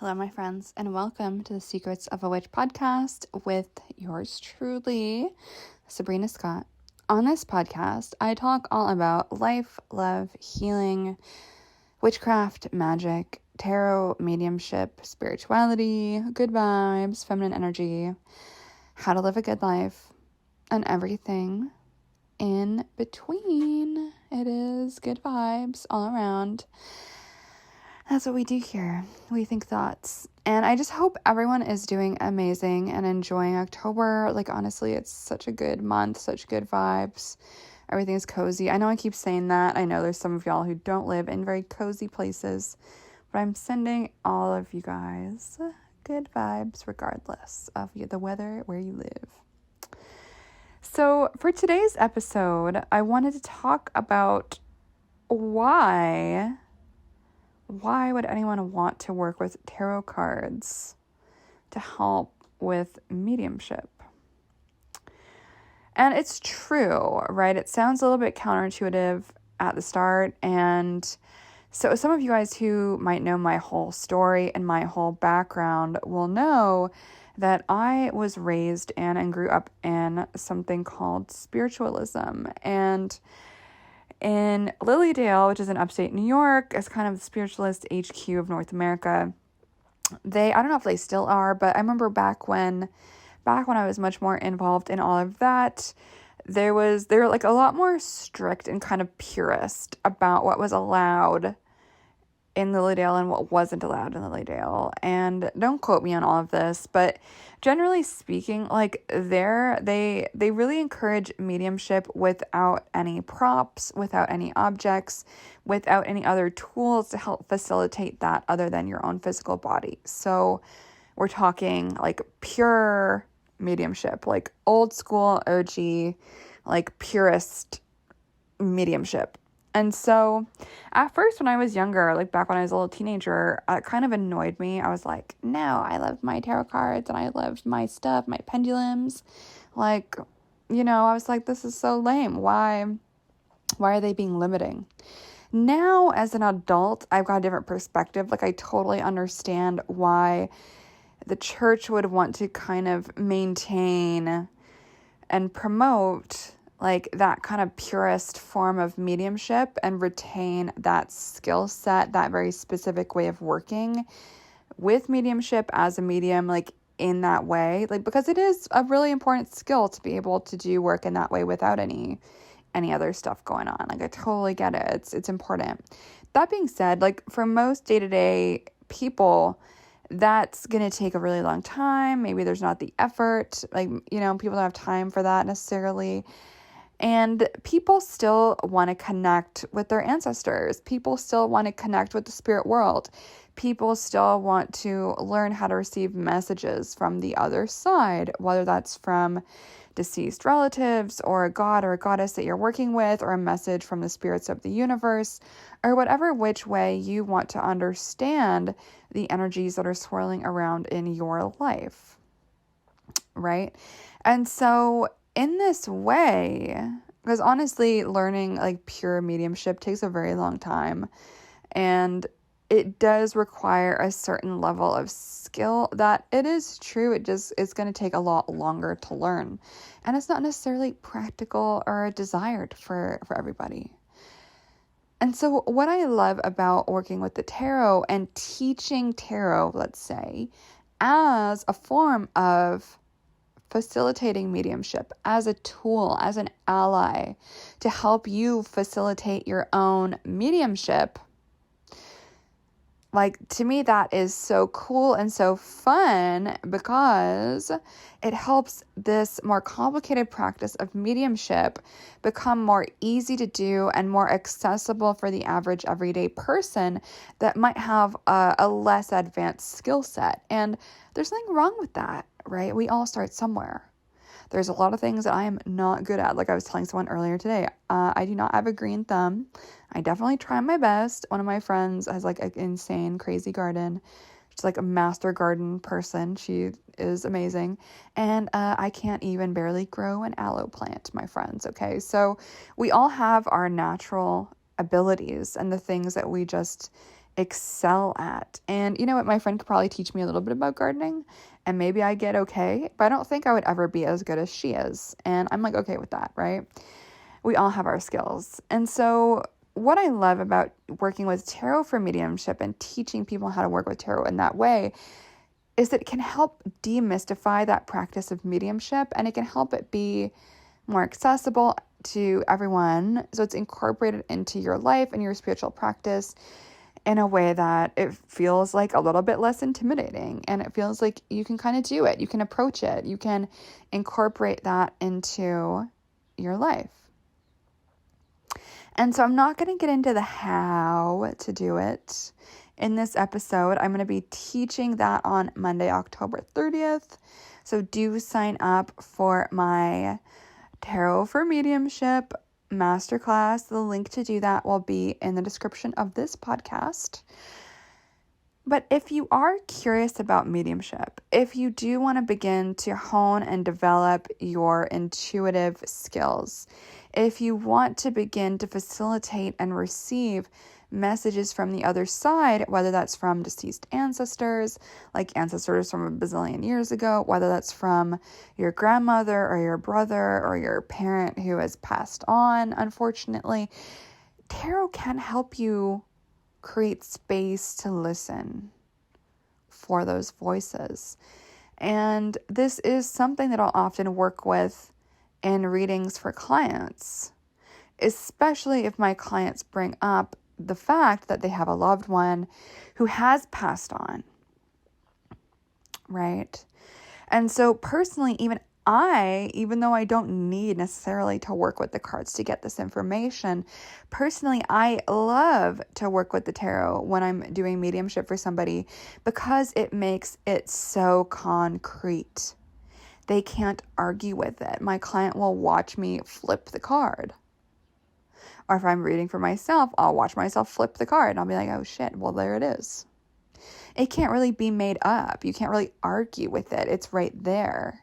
Hello, my friends, and welcome to the Secrets of a Witch podcast with yours truly, Sabrina Scott. On this podcast, I talk all about life, love, healing, witchcraft, magic, tarot, mediumship, spirituality, good vibes, feminine energy, how to live a good life, and everything in between. It is good vibes all around. That's what we do here. We think thoughts. And I just hope everyone is doing amazing and enjoying October. Like, honestly, it's such a good month, such good vibes. Everything is cozy. I know I keep saying that. I know there's some of y'all who don't live in very cozy places, but I'm sending all of you guys good vibes regardless of the weather where you live. So for today's episode, I wanted to talk about why would anyone want to work with tarot cards to help with mediumship? And it's true, right? It sounds a little bit counterintuitive at the start. And so some of you guys who might know my whole story and my whole background will know that I was raised in and grew up in something called spiritualism. And in Lilydale, which is in upstate New York, is kind of the spiritualist HQ of North America. I don't know if they still are, but I remember back when I was much more involved in all of that, they were like a lot more strict and kind of purist about what was allowed in Lilydale and what wasn't allowed in Lilydale. And don't quote me on all of this, but generally speaking, like they really encourage mediumship without any props, without any objects, without any other tools to help facilitate that other than your own physical body. So we're talking like pure mediumship, like old school OG, like purist mediumship. And so at first when I was younger, like back when I was a little teenager, it kind of annoyed me. I was like, no, I love my tarot cards and I loved my stuff, my pendulums. Like, I was like, this is so lame. Why are they being limiting? Now as an adult, I've got a different perspective. Like I totally understand why the church would want to kind of maintain and promote like that kind of purist form of mediumship and retain that skill set, that very specific way of working with mediumship as a medium, like in that way, like because it is a really important skill to be able to do work in that way without any other stuff going on. Like I totally get it. It's important. That being said, like for most day-to-day people, that's going to take a really long time. Maybe there's not the effort, like, people don't have time for that necessarily. And people still want to connect with their ancestors. People still want to connect with the spirit world. People still want to learn how to receive messages from the other side, whether that's from deceased relatives or a god or a goddess that you're working with, or a message from the spirits of the universe, or whatever which way you want to understand the energies that are swirling around in your life, right? And so in this way, because honestly, learning like pure mediumship takes a very long time, and it does require a certain level of skill that it is true. It's going to take a lot longer to learn, and it's not necessarily practical or desired for everybody. And so what I love about working with the tarot and teaching tarot, let's say, as a form of facilitating mediumship, as a tool, as an ally to help you facilitate your own mediumship, like to me that is so cool and so fun because it helps this more complicated practice of mediumship become more easy to do and more accessible for the average everyday person that might have a less advanced skill set. And there's nothing wrong with that, right? We all start somewhere. There's a lot of things that I am not good at. Like I was telling someone earlier today, I do not have a green thumb. I definitely try my best. One of my friends has like an insane, crazy garden. She's like a master garden person. She is amazing. And I can't even barely grow an aloe plant, my friends. Okay. So we all have our natural abilities and the things that we just excel at. And you know what? My friend could probably teach me a little bit about gardening, and maybe I get okay, but I don't think I would ever be as good as she is. And I'm like, okay with that, right? We all have our skills. And so what I love about working with tarot for mediumship and teaching people how to work with tarot in that way is that it can help demystify that practice of mediumship, and it can help it be more accessible to everyone. So it's incorporated into your life and your spiritual practice in a way that it feels like a little bit less intimidating, and it feels like you can kind of do it. You can approach it. You can incorporate that into your life. And so I'm not going to get into the how to do it in this episode. I'm going to be teaching that on Monday, October 30th. So do sign up for my Tarot for Mediumship masterclass. The link to do that will be in the description of this podcast. But if you are curious about mediumship, if you do want to begin to hone and develop your intuitive skills, if you want to begin to facilitate and receive messages from the other side, whether that's from deceased ancestors, like ancestors from a bazillion years ago, whether that's from your grandmother or your brother or your parent who has passed on, unfortunately, tarot can help you create space to listen for those voices. And this is something that I'll often work with in readings for clients, especially if my clients bring up the fact that they have a loved one who has passed on, right? And so personally, even though I don't need necessarily to work with the cards to get this information, personally, I love to work with the tarot when I'm doing mediumship for somebody because it makes it so concrete. They can't argue with it. My client will watch me flip the card. Or if I'm reading for myself, I'll watch myself flip the card and I'll be like, oh shit, well, there it is. It can't really be made up. You can't really argue with it. It's right there.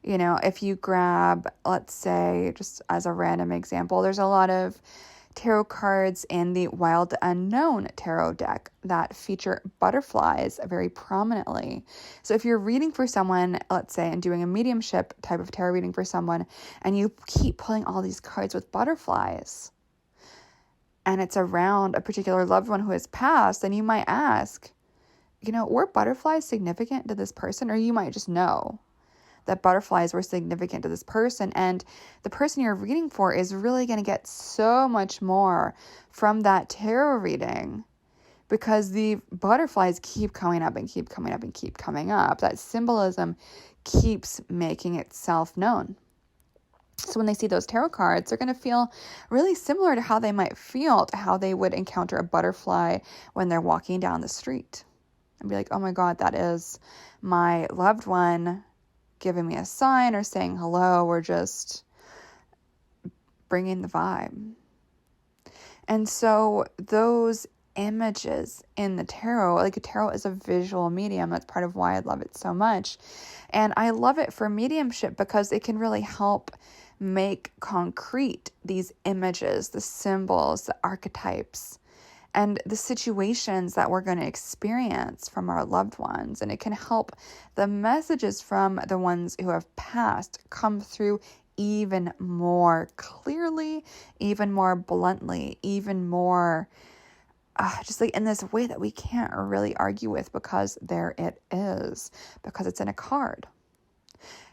You know, if you grab, let's say, just as a random example, there's a lot of tarot cards in the Wild Unknown tarot deck that feature butterflies very prominently. So if you're reading for someone, let's say, and doing a mediumship type of tarot reading for someone, and you keep pulling all these cards with butterflies, and it's around a particular loved one who has passed, then you might ask, you know, were butterflies significant to this person? Or you might just know that butterflies were significant to this person, and the person you're reading for is really going to get so much more from that tarot reading because the butterflies keep coming up and keep coming up and keep coming up. That symbolism keeps making itself known. So when they see those tarot cards, they're going to feel really similar to how they might feel to how they would encounter a butterfly when they're walking down the street and be like, oh my God, that is my loved one giving me a sign or saying hello or just bringing the vibe. And so those images in the tarot, like a tarot is a visual medium. That's part of why I love it so much. And I love it for mediumship because it can really help make concrete these images, the symbols, the archetypes, and the situations that we're going to experience from our loved ones. And it can help the messages from the ones who have passed come through even more clearly, even more bluntly, even more just like in this way that we can't really argue with because there it is, because it's in a card.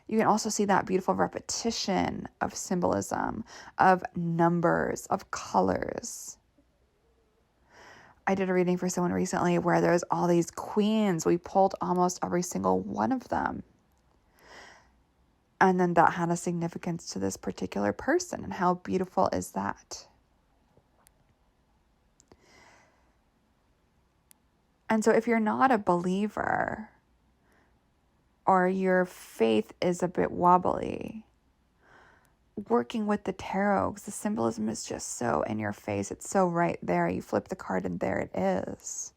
You can also see that beautiful repetition of symbolism, of numbers, of colors. I did a reading for someone recently where there's all these queens. We pulled almost every single one of them. And then that had a significance to this particular person. And how beautiful is that? And so if you're not a believer or your faith is a bit wobbly, working with the tarot, because the symbolism is just so in your face. It's so right there. You flip the card and there it is.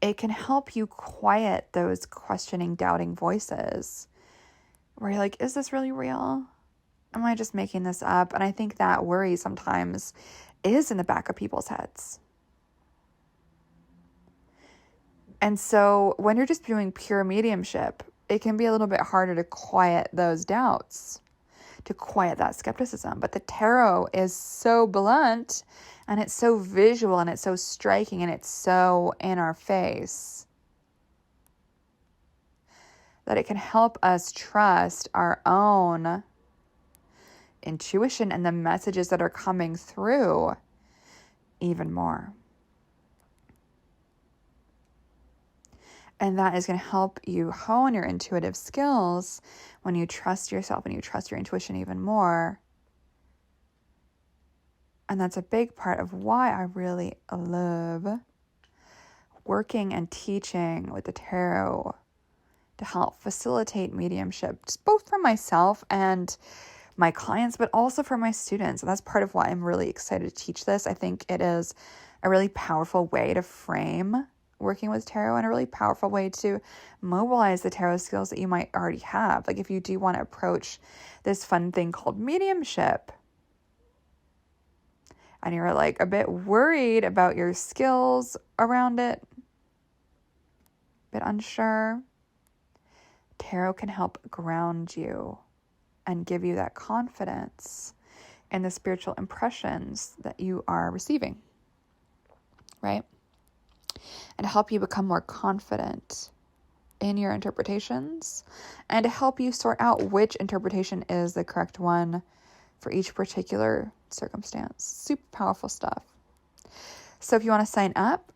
It can help you quiet those questioning, doubting voices where you're like, is this really real? Am I just making this up? And I think that worry sometimes is in the back of people's heads. And so when you're just doing pure mediumship, it can be a little bit harder to quiet those doubts, to quiet that skepticism. But the tarot is so blunt, and it's so visual, and it's so striking, and it's so in our face, that it can help us trust our own intuition and the messages that are coming through even more. And that is going to help you hone your intuitive skills when you trust yourself and you trust your intuition even more. And that's a big part of why I really love working and teaching with the tarot, to help facilitate mediumship, just both for myself and my clients, but also for my students. And that's part of why I'm really excited to teach this. I think it is a really powerful way to frame working with tarot, and a really powerful way to mobilize the tarot skills that you might already have. Like if you do want to approach this fun thing called mediumship, and you're like a bit worried about your skills around it, a bit unsure, tarot can help ground you and give you that confidence in the spiritual impressions that you are receiving, right? And to help you become more confident in your interpretations, and to help you sort out which interpretation is the correct one for each particular circumstance. Super powerful stuff. So if you want to sign up,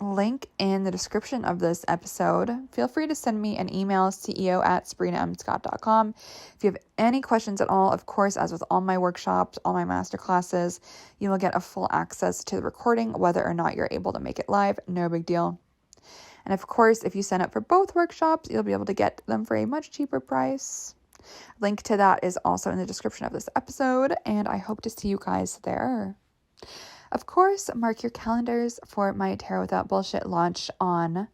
link in the description of this episode. Feel free to send me an email, ceo@sabrinamscott.com. If you have any questions at all, of course, as with all my workshops, all my masterclasses, you will get a full access to the recording, whether or not you're able to make it live. No big deal. And of course, if you sign up for both workshops, you'll be able to get them for a much cheaper price. Link to that is also in the description of this episode, and I hope to see you guys there. Of course, mark your calendars for my Tarot Without Bullshit launch on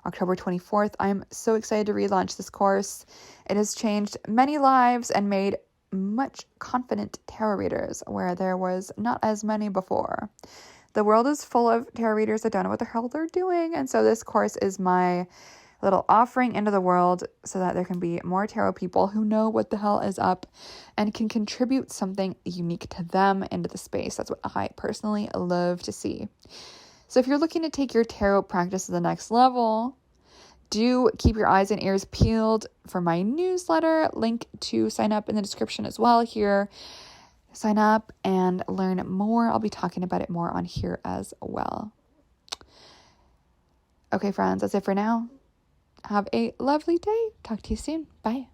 October 24th. I'm so excited to relaunch this course. It has changed many lives and made much confident tarot readers where there was not as many before. The world is full of tarot readers that don't know what the hell they're doing, and so this course is my little offering into the world so that there can be more tarot people who know what the hell is up and can contribute something unique to them into the space. That's what I personally love to see. So if you're looking to take your tarot practice to the next level, do keep your eyes and ears peeled for my newsletter. Link to sign up in the description as well here. Sign up and learn more. I'll be talking about it more on here as well. Okay, friends, that's it for now. Have a lovely day. Talk to you soon. Bye.